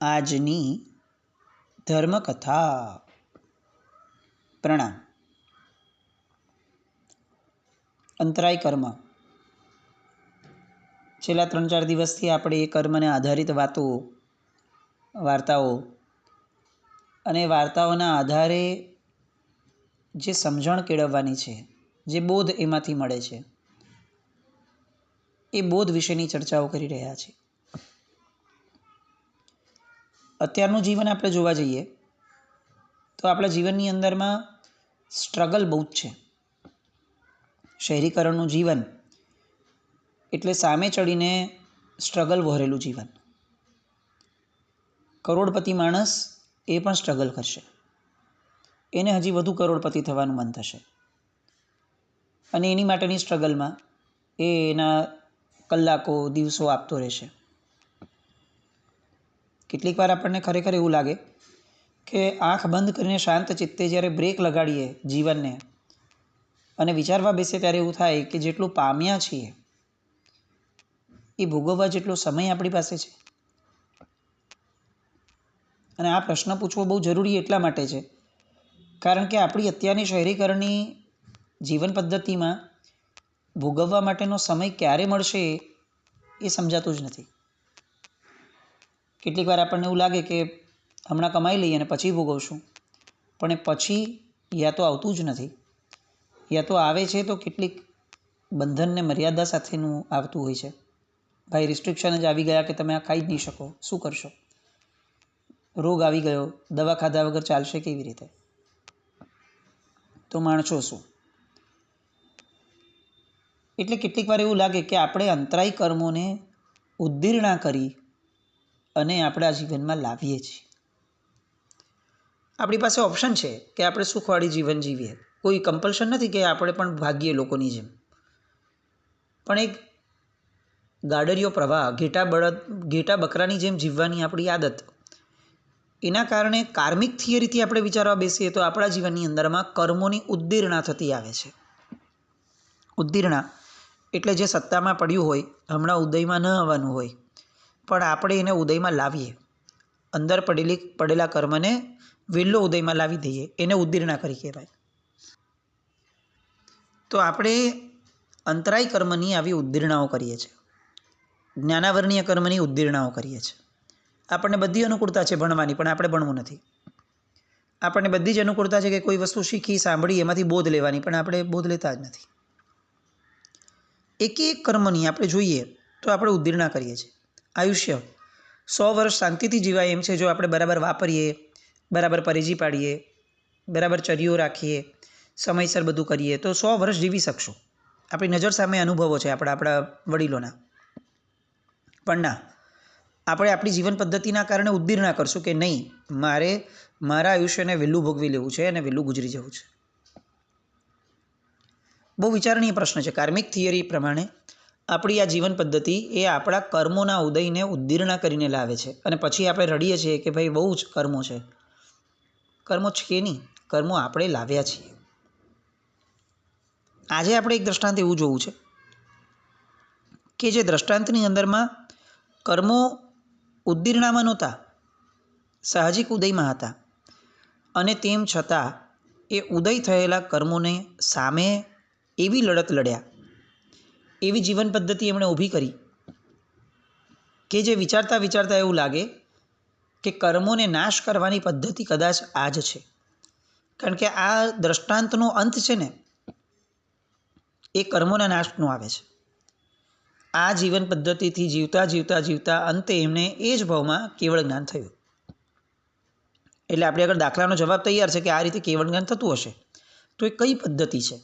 આજની ધર્મકથા. પ્રણામ. અંતરાય કર્મ. છેલ્લા 3-4 દિવસથી આપણે એ કર્મને આધારિત વાર્તાઓ અને વાર્તાઓના આધારે જે સમજણ કેળવવાની છે, જે બોધ એમાંથી મળે છે, એ બોધ વિશેની ચર્ચાઓ કરી રહ્યા છીએ. અત્યારનું જીવન આપણે જોવા જઈએ તો આપણા જીવનની અંદરમાં સ્ટ્રગલ બહુ જ છે. શહેરીકરણનું જીવન એટલે સામે ચડીને સ્ટ્રગલ વહોરેલું જીવન. કરોડપતિ માણસ એ પણ સ્ટ્રગલ કરશે, એને હજી વધુ કરોડપતિ થવાનું મન થશે અને એની માટેની સ્ટ્રગલમાં એ એના કલાકો દિવસો આપતો રહેશે. કેટલીક વાર આપણને ખરેખર એવું લાગે કે આંખ બંધ કરીને શાંત ચિત્તે જ્યારે બ્રેક લગાડીએ જીવનને અને વિચારવા બેસીએ ત્યારે એવું થાય કે જેટલું પામ્યા છીએ એ ભોગવવા જેટલો સમય આપણી પાસે છે. અને આ પ્રશ્ન પૂછવો બહુ જરૂરી એટલા માટે છે કારણ કે આપણી અત્યારની શહેરીકરણની જીવન પદ્ધતિમાં ભોગવવા માટેનો સમય ક્યારે મળશે એ સમજાતું જ નથી. કેટલીક વાર આપણને એવું લાગે કે હમણાં કમાઈ લઈએ અને પછી ભોગવશું, પણ એ પછી યા તો આવતું જ નથી, યા તો આવે છે તો કેટલીક બંધનને મર્યાદા સાથેનું આવતું હોય છે. ભાઈ રિસ્ટ્રિક્શન જ આવી ગયા કે તમે આ ખાઈ જ નહીં શકો, શું કરશો? રોગ આવી ગયો, દવા ખાધા વગર ચાલશે કેવી રીતે? તો માણસો શું? એટલે કેટલીક વાર એવું લાગે કે આપણે અંતરાય કર્મોને ઉદ્દીર્ણા કરી અને આપણા જીવનમાં લાવીએ છીએ. આપણી પાસે ઓપ્શન છે કે આપણે સુખવાળી જીવન જીવીએ. કોઈ કમ્પલ્શન નથી કે આપણે પણ ભાગીએ લોકોની જેમ. પણ એક ગાડરિયો પ્રવાહ, ઘેટા બકરાની જેમ જીવવાની આપણી આદત, એના કારણે કાર્મિક થિયરીથી આપણે વિચારવા બેસીએ તો આપણા જીવનની અંદરમાં કર્મોની ઉદ્દીર્ણા થતી આવે છે. ઉદ્દીર્ણા એટલે જે સત્તામાં પડ્યું હોય, હમણાં ઉદયમાં ન આવવાનું હોય, પણ આપણે એને ઉદયમાં લાવીએ. અંદર પડેલા કર્મને વેલ્લો ઉદયમાં લાવી દઈએ, એને ઉદ્દીર્ણા કરી કહેવાય. તો આપણે અંતરાય કર્મની આવી ઉદ્દીર્ણાઓ કરીએ છીએ. જ્ઞાનાવરણીય કર્મની ઉદ્દીર્ણાઓ કરીએ છીએ. આપણને બધી અનુકૂળતા છે ભણવાની, પણ આપણે ભણવું નથી. આપણને બધી જ અનુકૂળતા છે કે કોઈ વસ્તુ શીખી, સાંભળી, એમાંથી બોધ લેવાની, પણ આપણે બોધ લેતા જ નથી. એક કર્મની આપણે જોઈએ તો આપણે ઉદ્દીર્ણા કરીએ છીએ. આયુષ્ય 100 વર્ષ શાંતિથી જીવાય એમ છે જો આપણે બરાબર વાપરીએ, બરાબર પરેજી પાડીએ, બરાબર ચર્યો રાખીએ, સમયસર બધું કરીએ તો 100 વર્ષ જીવી શકશું. આપણી નજર સામે અનુભવો છે આપણા વડીલોના. પણ ના, આપણે આપણી જીવન પદ્ધતિના કારણે ઉદ્દીર્ણા કરશું કે નહીં, મારે મારા આયુષ્યને વહેલું ભોગવી લેવું છે અને વહેલું ગુજરી જવું છે. બહુ વિચારણીય પ્રશ્ન છે. કાર્મિક થિયરી પ્રમાણે આપણી આ જીવન પદ્ધતિ એ આપણા કર્મોના ઉદયને ઉદ્દીર્ણા કરીને લાવે છે અને પછી આપણે રડીએ છીએ કે ભાઈ બહુ જ કર્મો છે. કર્મો છે નહીં, કર્મો આપણે લાવ્યા છીએ. આજે આપણે એક દ્રષ્ટાંત એવું જોવું છે કે જે દ્રષ્ટાંતની અંદરમાં કર્મો ઉદ્દીર્ણામાં નહોતા, સાહજિક ઉદયમાં હતા અને તેમ છતાં એ ઉદય થયેલા કર્મોને સામે એવી લડત લડ્યા, એવી જીવન પદ્ધતિ એમણે ઊભી કરી કે જે વિચારતા વિચારતા એવું લાગે કે કર્મોને નાશ કરવાની પદ્ધતિ કદાચ આ જ છે. કારણ કે આ દ્રષ્ટાંતનો અંત છે ને એ કર્મોના નાશનો આવે છે. આ જીવન પદ્ધતિથી જીવતા જીવતા જીવતા અંતે એમને એ જ ભાવમાં કેવળ જ્ઞાન થયું. એટલે આપણે આગળ દાખલાનો જવાબ તૈયાર છે કે આ રીતે કેવળ જ્ઞાન થતું હશે તો એ કઈ પદ્ધતિ છે?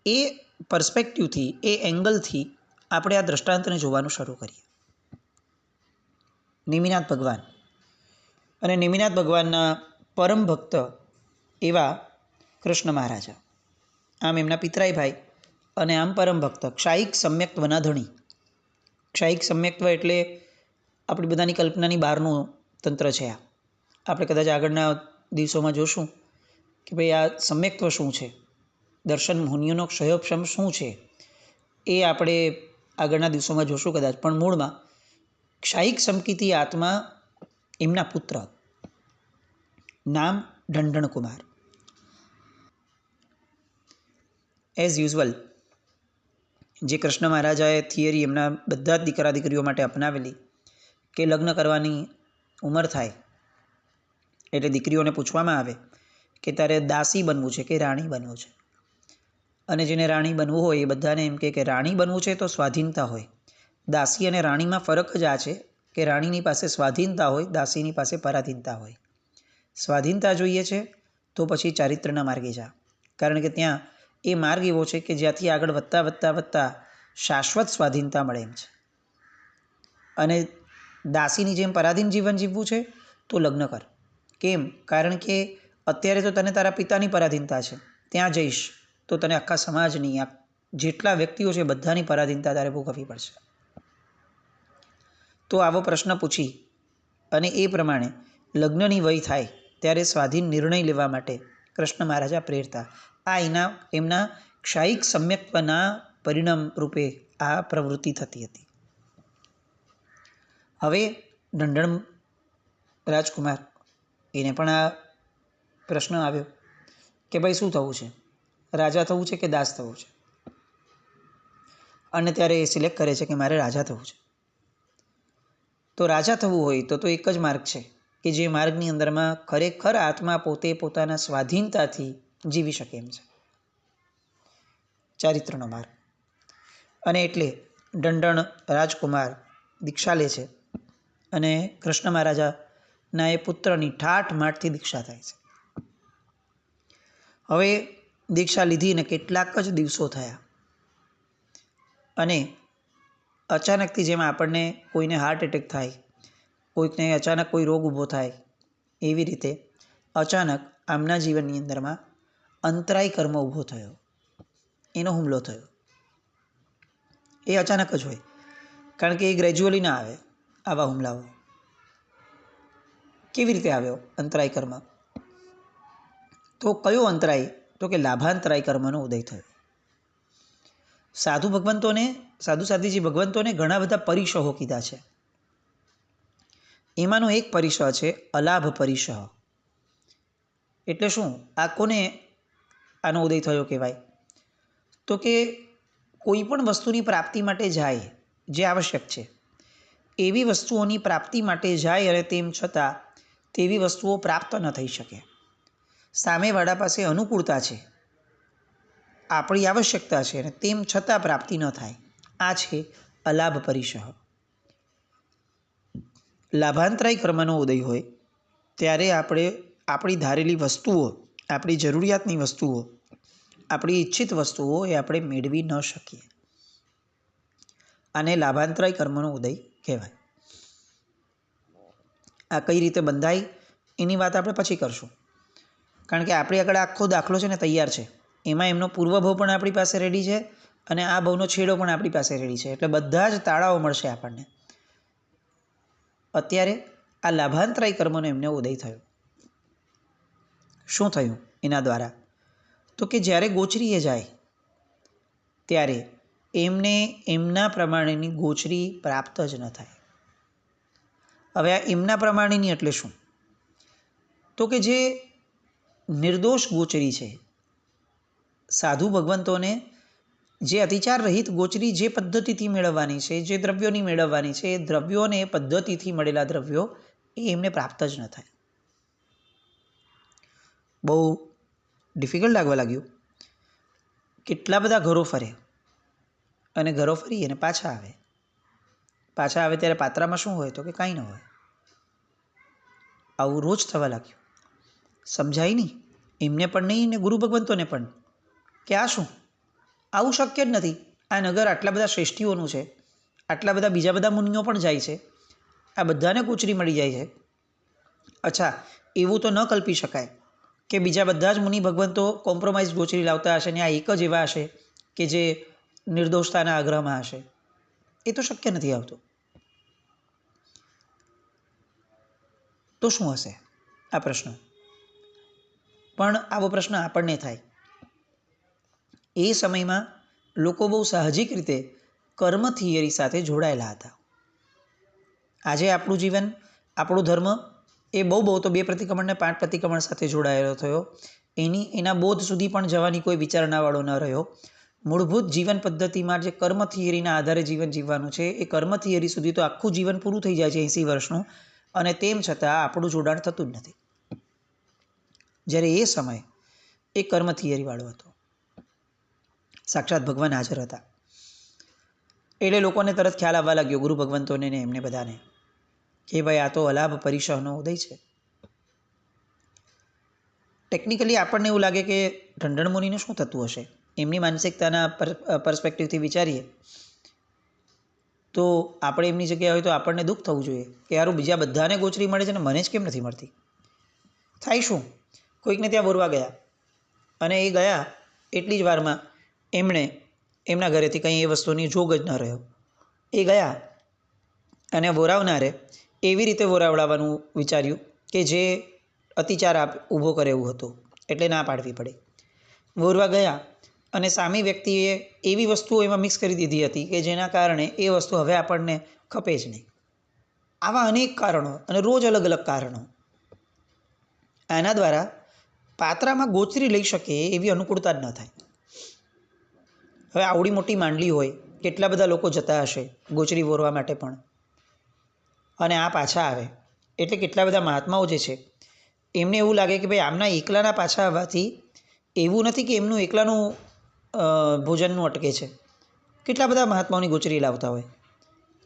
એ પર્સ્પેક્ટિવથી, એ એંગલથી આપણે આ દ્રષ્ટાંતને જોવાનું શરૂ કરીએ. નેમિનાથ ભગવાન અને નેમિનાથ ભગવાનના પરમ ભક્ત એવા કૃષ્ણ મહારાજા, આમ એમના પિતરાઈ ભાઈ અને આમ પરમ ભક્ત, ક્ષાયિક સમ્યક્ત્વના ધણી. ક્ષાયિક સમ્યક્ત્વ એટલે આપણી બધાની કલ્પનાની બહારનું તંત્ર છે. આપણે કદાચ આગળના દિવસોમાં જોશું કે ભાઈ આ સમ્યક્ત્વ શું છે, દર્શન મુનિઓનો ક્ષયોપશમ શું છે, એ આપણે આગળના દિવસોમાં જોશું કદાચ. પણ મૂળમાં ક્ષાયિક સંકિતી આત્મા એમના પુત્ર, નામ ઢંઢણકુમાર. એઝ યુઝ્યુઅલ જે કૃષ્ણ મહારાજાએ થિયરી એમના બધા જ દીકરા દીકરીઓ માટે અપનાવેલી કે લગ્ન કરવાની ઉંમર થાય એટલે દીકરીઓને પૂછવામાં આવે કે તારે દાસી બનવું છે કે રાણી બનવું છે. અને જેને રાણી બનવું હોય એ બધાને એમ કે રાણી બનવું છે તો સ્વાધીનતા હોય. દાસી અને રાણીમાં ફરક જ આ છે કે રાણીની પાસે સ્વાધીનતા હોય, દાસીની પાસે પરાધીનતા હોય. સ્વાધીનતા જોઈએ છે તો પછી ચારિત્રના માર્ગે જા, કારણ કે ત્યાં એ માર્ગ એવો છે કે જ્યાંથી આગળ વધતા વધતા વધતા શાશ્વત સ્વાધીનતા મળે એમ છે. અને દાસીની જેમ પરાધીન જીવન જીવવું છે તો લગ્ન કર. કેમ? કારણ કે અત્યારે તો તને તારા પિતાની પરાધીનતા છે, ત્યાં જઈશ તો તને આખા સમાજની, જેટલા વ્યક્તિઓ છે બધાની પરાધીનતા તારે ભોગવવી પડશે. તો આવો પ્રશ્ન પૂછી અને એ પ્રમાણે લગ્નની વય થાય ત્યારે સ્વાધીન નિર્ણય લેવા માટે કૃષ્ણ મહારાજા પ્રેરતા. આ એમના ક્ષાયિક સમ્યક્ત્વના પરિણામ રૂપે આ પ્રવૃત્તિ થતી હતી. હવે ઢંઢણ રાજકુમાર એને પણ આ પ્રશ્ન આવ્યો કે ભાઈ શું થવું છે, રાજા થવું છે કે દાસ થવું છે? અને ત્યારે એ સિલેક્ટ કરે છે કે મારે રાજા થવું છે. તો રાજા થવું હોય તો એક જ માર્ગ છે કે જે માર્ગની અંદરમાં ખરેખર આત્મા પોતે પોતાના સ્વાધીનતાથી જીવી શકે એમ છે, ચારિત્રનો માર્ગ. અને એટલે ઢંઢણ રાજકુમાર દીક્ષા લે છે અને કૃષ્ણ મહારાજાના એ પુત્રની ઠાઠ માઠથી દીક્ષા થાય છે. હવે દીક્ષા લીધી ને કેટલાક જ દિવસો થયા અને અચાનકથી જેમ આપણને કોઈને હાર્ટ એટેક થાય, કોઈકને અચાનક કોઈ રોગ ઊભો થાય, એવી રીતે અચાનક આમના જીવનની અંદરમાં અંતરાય કર્મ ઊભો થયો, એનો હુમલો થયો. એ અચાનક જ હોય, કારણ કે એ ગ્રેજ્યુઅલી ના આવે આવા હુમલાઓ. કેવી રીતે આવ્યો અંતરાય કર્મ? તો કયો અંતરાય? તો કે લાભાંતરાય કર્મનો ઉદય થયો. સાધુ સાધ્વીજી ભગવંતોને ઘણા બધા પરિસહો કીધા છે. એમાંનો એક પરિસહ છે અલાભ પરિસહ. એટલે શું? આ કોને આનો ઉદય થયો કહેવાય? તો કે કોઈ પણ વસ્તુની પ્રાપ્તિ માટે જાય જે આવશ્યક છે, એવી વસ્તુઓની પ્રાપ્તિ માટે જાય અને તેમ છતાં તેવી વસ્તુઓ પ્રાપ્ત ન થઈ શકે. સામેવાળા પાસે અનુકૂળતા છે, આપણી આવશ્યકતા છે અને તેમ છતાં પ્રાપ્તિ ન થાય, આ છે અલાભ પરિસહ. લાભાંતરાય કર્મનો ઉદય હોય ત્યારે આપણે આપણી ધારેલી વસ્તુઓ, આપણી જરૂરિયાતની વસ્તુઓ, આપણી ઈચ્છિત વસ્તુઓ એ આપણે મેળવી ન શકીએ. આને લાભાંતરાય કર્મનો ઉદય કહેવાય. આ કઈ રીતે બંધાય એની વાત આપણે પછી કરશું, કારણ કે આપણી આગળ આખો દાખલો છે ને તૈયાર છે. એમાં એમનો પૂર્વભાવ પણ આપણી પાસે રેડી છે અને આ ભાવનો છેડો પણ આપણી પાસે રેડી છે, એટલે બધા જ તાળાઓ મળશે આપણને. અત્યારે આ લાભાંતરાય કર્મનો એમને ઉદય થયો. શું થયું એના દ્વારા? તો કે જ્યારે ગોચરીએ જાય ત્યારે એમને એમના પ્રમાણેની ગોચરી પ્રાપ્ત જ ન થાય. હવે આ એમના પ્રમાણેની એટલે શું? તો કે જે નિર્દોષ ગોચરી છે, સાધુ ભગવંતોને જે અતિચાર રહિત ગોચરી જે પદ્ધતિથી મેળવવાની છે, જે દ્રવ્યોની મેળવવાની છે, એ દ્રવ્યોને પદ્ધતિથી મળેલા દ્રવ્યો એ એમને પ્રાપ્ત જ ન થાય. બહુ ડિફિકલ્ટ લાગવા લાગ્યું. કેટલા બધા ઘરો ફરે અને ઘરો ફરી અને પાછા આવે. પાછા આવે ત્યારે પાત્રામાં શું હોય? તો કે કાંઈ ન હોય. આવું રોજ થવા લાગ્યું. સમજાય નહીં, એમને પણ નહીં ને ગુરુ ભગવંતોને પણ, કે આ શું? આવું શક્ય જ નથી. આ નગર આટલા બધા શ્રેષ્ઠીઓનું છે, આટલા બધા બીજા બધા મુનિઓ પણ જાય છે, આ બધાને ગોચરી મળી જાય છે. અચ્છા, એવું તો ન કલ્પી શકાય કે બીજા બધા જ મુનિ ભગવંતો કોમ્પ્રોમાઇઝ ગોચરી લાવતા હશે ને આ એક જ એવા હશે કે જે નિર્દોષતાના આગ્રહમાં હશે? એ તો શક્ય નથી આવતું. તો શું હશે આ પ્રશ્ન? પણ આવો પ્રશ્ન આપણને થાય. એ સમયમાં લોકો બહુ સાહજિક રીતે કર્મ થિયરી સાથે જોડાયેલા હતા. આજે આપણું જીવન, આપણો ધર્મ એ બહુ તો 2 પ્રતિક્રમણને 5 પ્રતિક્રમણ સાથે જોડાયેલો થયો. એના બોધ સુધી પણ જવાની કોઈ વિચારણાવાળો ન રહ્યો. મૂળભૂત જીવન પદ્ધતિમાં જે કર્મ થિયરીના આધારે જીવન જીવવાનું છે, એ કર્મ થિયરી સુધી તો આખું જીવન પૂરું થઈ જાય છે 80 વર્ષનું, અને તેમ છતાં આપણું જોડાણ થતું જ નથી. જ્યારે એ સમય એ કર્મ થિયરીવાળો હતો. સાક્ષાત ભગવાન હાજર હતા. એટલે લોકોને તરત ખ્યાલ આવવા લાગ્યો, ગુરુ ભગવંતોને ને એમને બધાને, કે ભાઈ આ તો અલાભ પરિસહનો ઉદય છે. ટેકનિકલી આપણને એવું લાગે કે ઢંઢણ મુનિને શું થતું હશે. એમની માનસિકતાના પર્સપેક્ટિવથી વિચારીએ તો આપણે એમની જગ્યાએ હોય તો આપણને દુઃખ થવું જોઈએ કે યાર બીજા બધાને ગોચરી મળે છે ને મને જ કેમ નથી મળતી. થાય શું, કોઈકને ત્યાં બોરવા ગયા, અને એ ગયા એટલી જ વારમાં એમના ઘરેથી કંઈ એ વસ્તુની જોગ જ ન રહ્યો. એ ગયા અને બોરાવનારે એવી રીતે બોરાવડાવવાનું વિચાર્યું કે જે અતિચાર ઊભો કરે એવું હતું, એટલે ના પાડવી પડે. બોરવા ગયા અને સામી વ્યક્તિએ એવી વસ્તુઓ એમાં મિક્સ કરી દીધી હતી કે જેના કારણે એ વસ્તુ હવે આપણને ખપે જ નહીં. આવા અનેક કારણો, અને રોજ અલગ અલગ કારણો. આના દ્વારા પાત્રામાં ગોચરી લઈ શકે એવી અનુકૂળતા જ ન થાય. હવે આવડી મોટી માંડલી હોય, કેટલા બધા લોકો જતા હશે ગોચરી બોરવા માટે પણ, અને આ પાછા આવે એટલે કેટલા બધા મહાત્માઓ જે છે એમને એવું લાગે કે ભાઈ આમના એકલાના પાછા આવવાથી એવું નથી કે એમનું એકલાનું ભોજનનું અટકે છે. કેટલા બધા મહાત્માઓની ગોચરી લાવતા હોય,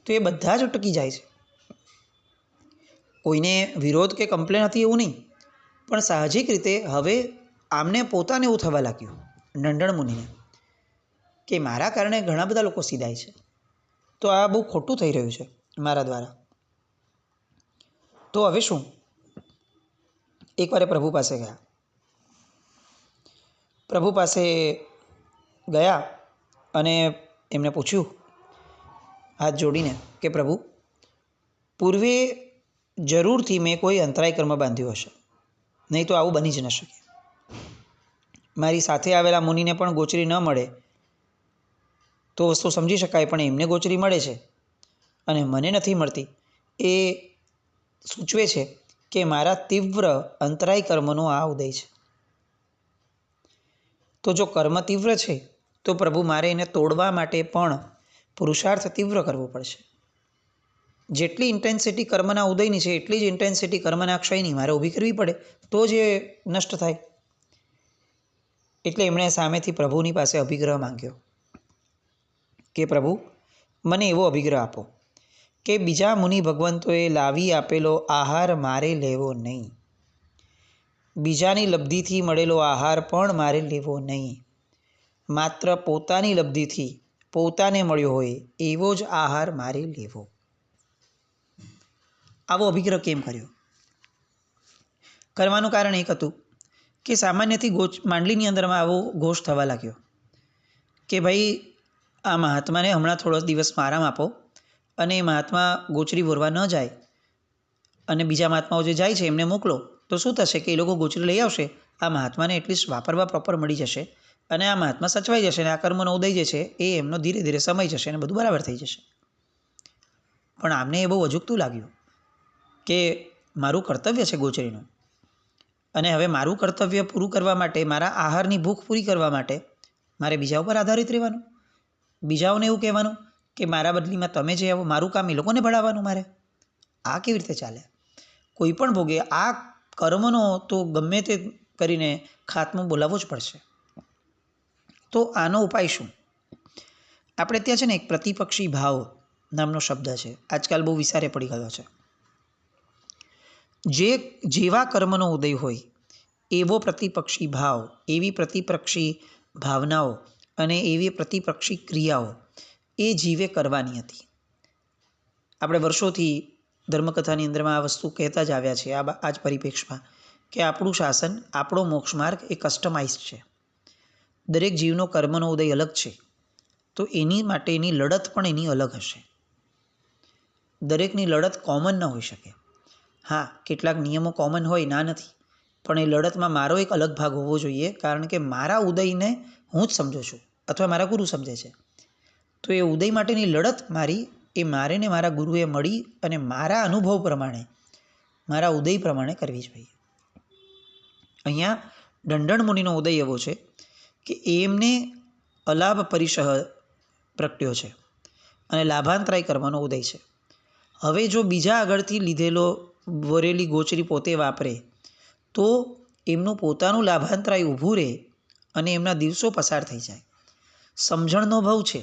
તો એ બધા જ અટકી જાય છે. કોઈને વિરોધ કે કમ્પ્લેન હતી એવું નહીં, પણ સાહજિક રીતે હવે આમને પોતાને એવું થવા લાગ્યું, ઢંઢણ મુનિને, કે મારા કારણે ઘણા બધા લોકો સીધાય છે, તો આ બહુ ખોટું થઈ રહ્યું છે મારા દ્વારા. તો હવે શું, એકવાર પ્રભુ પાસે ગયા. પ્રભુ પાસે ગયા અને એમને પૂછ્યું હાથ જોડીને કે પ્રભુ, પૂર્વે જરૂરથી મેં કોઈ અંતરાય કર્મ બાંધ્યું હશે, નહીં તો આવું બની જ ન શકે. મારી સાથે આવેલા મુનિને પણ ગોચરી ન મળે તો વસ્તુ સમજી શકાય, પણ એમને ગોચરી મળે છે અને મને નથી મળતી, એ સૂચવે છે કે મારા તીવ્ર અંતરાય કર્મનો આ ઉદય છે. તો જો કર્મ તીવ્ર છે તો પ્રભુ મારે એને તોડવા માટે પણ પુરુષાર્થ તીવ્ર કરવો પડશે. જેટલી ઇન્ટેન્સિટી કર્મના ઉદયની છે એટલી જ ઇન્ટેન્સિટી કર્મના ક્ષયની મારે ઊભી કરવી પડે, તો જ એ નષ્ટ થાય. એટલે એમણે સામેથી પ્રભુની પાસે અભિગ્રહ માંગ્યો કે પ્રભુ, મને એવો અભિગ્રહ આપો કે બીજા મુનિ ભગવંતોએ લાવી આપેલો આહાર મારે લેવો નહીં, બીજાની લબ્ધિથી મળેલો આહાર પણ મારે લેવો નહીં, માત્ર પોતાની લબ્ધિથી પોતાને મળ્યો હોય એવો જ આહાર મારે લેવો. આવો અભિગ્રહ કેમ કર્યો? કરવાનું કારણ એક હતું કે સામાન્યથી માંડલીની અંદરમાં આવો ઘોષ થવા લાગ્યો કે ભાઈ આ મહાત્માને હમણાં થોડો દિવસ આરામ આપો, અને એ મહાત્મા ગોચરી બોરવા ન જાય અને બીજા મહાત્માઓ જે જાય છે એમને મોકલો, તો શું થશે કે એ લોકો ગોચરી લઈ આવશે, આ મહાત્માને એટલીસ્ટ વાપરવા પ્રોપર મળી જશે, અને આ મહાત્મા સચવાઈ જશે, અને આ કર્મનો ઉદય જે છે એ એમનો ધીરે ધીરે સમય જશે અને બધું બરાબર થઈ જશે. પણ આમને એ બહુ અજુગતું લાગ્યું કે મારું કર્તવ્ય છે ગોચરીનું, અને હવે મારું કર્તવ્ય પૂરું કરવા માટે, મારા આહારની ભૂખ પૂરી કરવા માટે મારે બીજા ઉપર આધારિત રહેવાનું, બીજાઓને એવું કહેવાનું કે મારા બદલીમાં તમે જે આવો, મારું કામ એ લોકોને ભણાવવાનું મારે. આ કેવી રીતે ચાલે? કોઈ પણ ભોગે આ કર્મનો તો ગમે તે કરીને ખાત્મો બોલાવવો જ પડશે. તો આનો ઉપાય શું? આપણે ત્યાં છે ને એક પ્રતિપક્ષી ભાવ નામનો શબ્દ છે, આજકાલ બહુ વિસારે પડી ગયો છે. જેવા કર્મનો ઉદય હોય એવો પ્રતિપક્ષી ભાવ, એવી પ્રતિપક્ષી ભાવનાઓ અને એવી પ્રતિપક્ષી ક્રિયાઓ એ જીવે કરવાની હતી. આપણે વર્ષોથી ધર્મકથાની અંદરમાં આ વસ્તુ કહેતા જ આવ્યા છે, આ જ પરિપ્રેક્ષમાં, કે આપણું શાસન, આપણો મોક્ષ માર્ગ એ કસ્ટમાઇઝ છે. દરેક જીવનો કર્મનો ઉદય અલગ છે, તો એની માટેની લડત પણ એની અલગ હશે. દરેકની લડત કોમન ન હોઈ શકે. હા, કેટલાક નિયમો કોમન હોય, ના નથી, પણ એ લડતમાં મારો એક અલગ ભાગ હોવો જોઈએ, કારણ કે મારા ઉદયને હું જ સમજું છું અથવા મારા ગુરુ સમજે છે. તો એ ઉદય માટેની લડત મારી, એ મારે ને મારા ગુરુએ મળી અને મારા અનુભવ પ્રમાણે મારા ઉદય પ્રમાણે કરવી જોઈએ. અહીંયા દંડણ મુનિનો ઉદય એવો છે કે એમને અલાભ પરિસહ પ્રગટ્યો છે અને લાભાંતરાય કર્મનો ઉદય છે. હવે જો બીજા આગળથી લીધેલો વરેલી ગોચરી પોતે વાપરે તો એમનું પોતાનું લાભાંતરાય ઊભું રહે અને એમના દિવસો પસાર થઈ જાય. સમજણનો ભાવ છે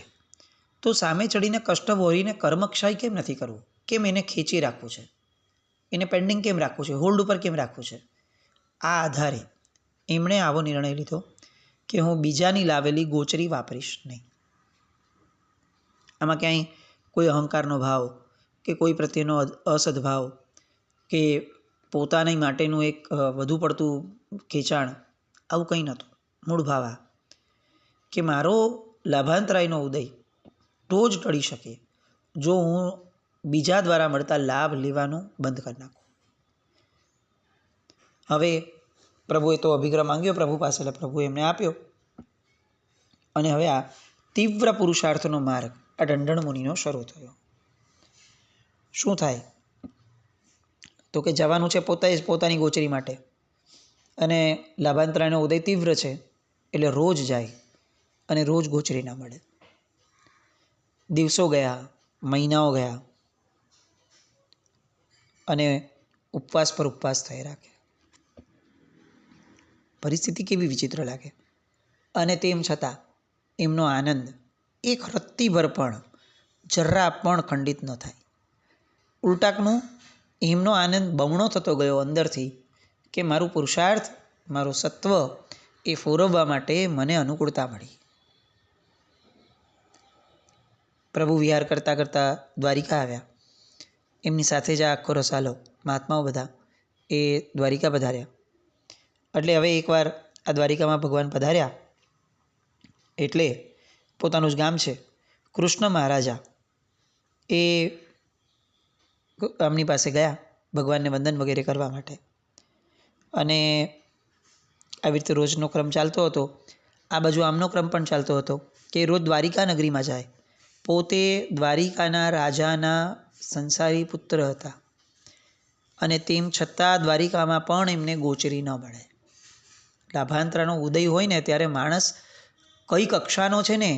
તો સામે ચડીને કષ્ટ વહોરીને કર્મક્ષય કેમ નથી કરવું? કેમ એને ખેંચી રાખવું છે? એને પેન્ડિંગ કેમ રાખવું છે? હોલ્ડ ઉપર કેમ રાખવું છે? આ આધારે એમણે આવો નિર્ણય લીધો કે હું બીજાની લાવેલી ગોચરી વાપરીશ નહીં. આમાં ક્યાંય કોઈ અહંકારનો ભાવ કે કોઈ પ્રત્યેનો અસદભાવ કે પોતાની માટેનું એક વધુ પડતું ખેંચાણ આવું કંઈ નહોતું. મૂળ ભાવ આ કે મારો લાભાંતરાયનો ઉદય તો જ ટળી શકે જો હું બીજા દ્વારા મળતા લાભ લેવાનું બંધ કરી નાખું. હવે પ્રભુએ તો અભિગ્રહ માંગ્યો પ્રભુ પાસે, એટલે પ્રભુએ એમને આપ્યો. અને હવે આ તીવ્ર પુરુષાર્થનો માર્ગ આ દંડણ મુનિનો શરૂ થયો. શું થાય તો કે જવાનું છે પોતે જ પોતાની ગોચરી માટે, અને લાભાંતરાયનો ઉદય તીવ્ર છે એટલે રોજ જાય અને રોજ ગોચરી ના મળે. દિવસો ગયા, મહિનાઓ ગયા અને ઉપવાસ પર ઉપવાસ થઈ રાખે. પરિસ્થિતિ કેવી વિચિત્ર લાગે. અને તેમ છતાં એમનો આનંદ એક રત્તીભર પણ જરા પણ ખંડિત ન થાય. ઉલટાકનું એમનો આનંદ બમણો થતો ગયો અંદરથી કે મારું પુરુષાર્થ, મારું સત્વ એ ફોરવવા માટે મને અનુકૂળતા મળી. પ્રભુ વિહાર કરતાં કરતાં દ્વારિકા આવ્યા. એમની સાથે જ આ આખો રસાલો મહાત્માઓ બધા એ દ્વારિકા પધાર્યા. એટલે હવે એકવાર આ દ્વારિકામાં ભગવાન પધાર્યા એટલે પોતાનું જ ગામ છે. કૃષ્ણ મહારાજા એ એમની પાસે ગયા ભગવાનને વંદન વગેરે કરવા માટે. અને આવી રીતે રોજનો ક્રમ ચાલતો હતો. આ બાજુ આમનો ક્રમ પણ ચાલતો હતો કે રોજ દ્વારિકા નગરીમાં જાય. પોતે દ્વારિકાના રાજાના સંસારી પુત્ર હતા અને તેમ છતાં દ્વારિકામાં પણ એમને ગોચરી ન મળે. લાભાંતરાનો ઉદય હોય ને ત્યારે માણસ કઈ કક્ષાનો છે ને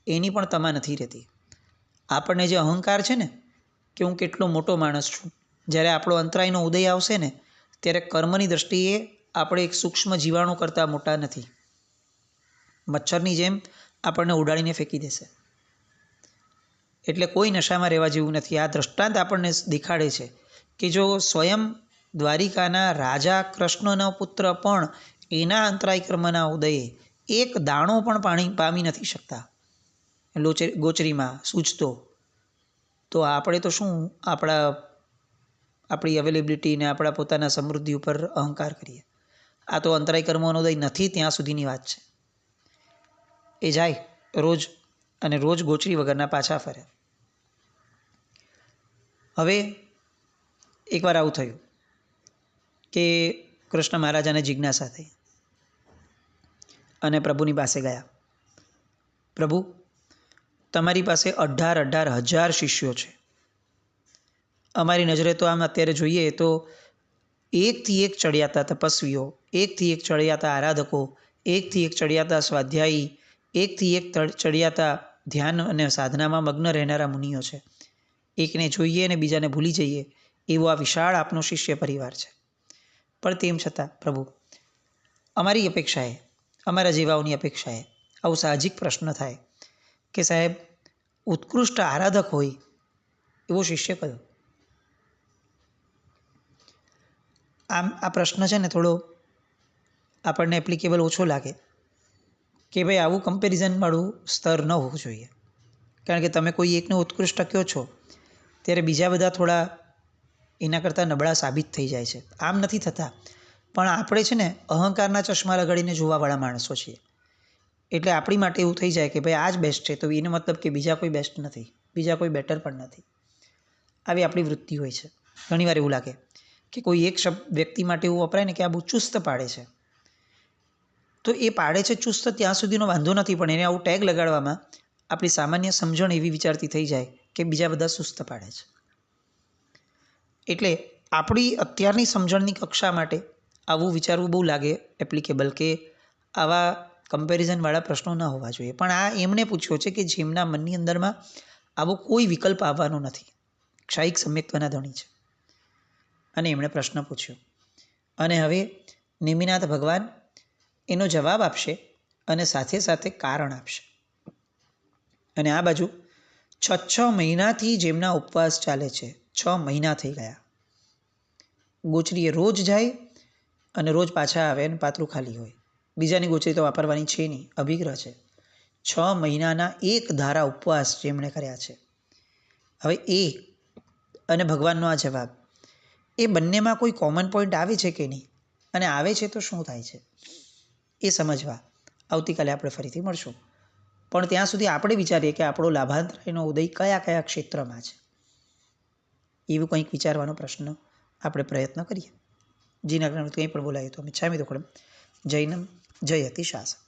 એની પણ તમા નથી રહેતી. આપણને જે અહંકાર છે ને કે હું કેટલો મોટો માણસ છું, જ્યારે આપણો અંતરાયનો ઉદય આવશે ને ત્યારે કર્મની દ્રષ્ટિએ આપણે એક સૂક્ષ્મ જીવાણુ કરતાં મોટા નથી. મચ્છરની જેમ આપણને ઉડાડીને ફેંકી દેશે. એટલે કોઈ નશામાં રહેવા જેવું નથી. આ દ્રષ્ટાંત આપણને દેખાડે છે કે જો સ્વયં દ્વારિકાના રાજા કૃષ્ણનો પુત્ર પણ એના અંતરાય કર્મના ઉદયે એક દાણો પણ પામી નથી શકતા ગોચરીમાં સૂચતો, તો આપણે તો શું આપણી અવેલેબિલિટી ને આપણા પોતાના સમૃદ્ધિ ઉપર અહંકાર કરીએ. આ તો અંતરાય કર્મનો ઉદય નથી ત્યાં સુધીની વાત છે. એ જાય રોજ અને રોજ ગોચરી વગરના પાછા ફરે. હવે એકવાર આવું થયું કે કૃષ્ણ મહારાજાને જિજ્ઞાસા થઈ અને પ્રભુની પાસે ગયા. પ્રભુ, તમારી પાસે 18,000 શિષ્યો છે. અમારી નજરે તો આમ અત્યારે જોઈએ તો એકથી એક ચડિયાતા તપસ્વીઓ, એકથી એક ચડિયાતા આરાધકો, એકથી એક ચડિયાતા સ્વાધ્યાયી, એકથી એક ચડિયાતા ધ્યાન અને સાધનામાં મગ્ન રહેનારા મુનિઓ છે. એકને જોઈએ અને બીજાને ભૂલી જઈએ એવો આ વિશાળ આપનો શિષ્ય પરિવાર છે. પણ તેમ છતાં પ્રભુ, અમારી અપેક્ષાએ, અમારા જેવાઓની અપેક્ષાએ આવો સાહજિક પ્રશ્ન થાય કે સાહેબ, ઉત્કૃષ્ટ આરાધક હોય એવો શિષ્ય કયો? આમ આ પ્રશ્ન છે ને થોડો આપણને એપ્લિકેબલ ઓછો લાગે કે ભાઈ આવું કમ્પેરિઝનવાળું સ્તર ન હોવું જોઈએ. કારણ કે તમે કોઈ એકને ઉત્કૃષ્ટ કહો છો ત્યારે બીજા બધા થોડા એના કરતાં નબળા સાબિત થઈ જાય છે. આમ નથી થતા, પણ આપણે છે ને અહંકારના ચશ્મા લગાડીને જોવાવાળા માણસો છીએ. એટલે આપણી માટે એવું થઈ જાય કે ભાઈ આ જ બેસ્ટ છે, તો એનો મતલબ કે બીજા કોઈ બેસ્ટ નથી, બીજા કોઈ બેટર પણ નથી. આવી આપણી વૃત્તિ હોય છે. ઘણીવાર એવું લાગે કે કોઈ એક વ્યક્તિ માટે એવું વપરાય ને કે આ બહુ ચુસ્ત પાડે છે, તો એ પાડે છે ચુસ્ત ત્યાં સુધીનો વાંધો નથી, પણ એને આવું ટેગ લગાડવામાં આપણી સામાન્ય સમજણ એવી વિચારતી થઈ જાય કે બીજા બધા સુસ્ત પાડે છે. એટલે આપણી અત્યારની સમજણની કક્ષા માટે આવું વિચારવું બહુ લાગે એપ્લિકેબલ કે આવા કમ્પેરિઝનવાળા પ્રશ્નો ન હોવા જોઈએ, પણ આ એમણે પૂછ્યો છે કે જેમના મનની અંદરમાં આવો કોઈ વિકલ્પ આવવાનો નથી, ક્ષાયિક સમ્યક્ત્વના ધણી છે, અને એમણે પ્રશ્ન પૂછ્યો. અને હવે નેમિનાથ ભગવાન એનો જવાબ આપશે અને સાથે સાથે કારણ આપશે. અને આ બાજુ 6 મહિનાથી જેમના ઉપવાસ ચાલે છે, 6 મહિના થઈ ગયા, ગોચરીએ રોજ જાય અને રોજ પાછા આવે અને પાત્રું ખાલી હોય, બીજાની ગોચરી તો વાપરવાની છે નહીં, અભિગ્રહ છે. 6 મહિનાના એક ધારા ઉપવાસ જેમણે કર્યા છે. હવે એ અને ભગવાનનો આ જવાબ, એ બંનેમાં કોઈ કોમન પોઈન્ટ આવે છે કે નહીં, અને આવે છે તો શું થાય છે, એ સમજવા આવતીકાલે આપણે ફરીથી મળશું. પણ ત્યાં સુધી આપણે વિચારીએ કે આપણો લાભાંતરાયનો ઉદય કયા કયા ક્ષેત્રમાં છે, એવું કંઈક વિચારવાનો પ્રશ્ન આપણે પ્રયત્ન કરીએ. જીના કંઈ પણ બોલાય તો મિચ્છામિ દુક્કડમ. જૈનમ જયતિ શાસન.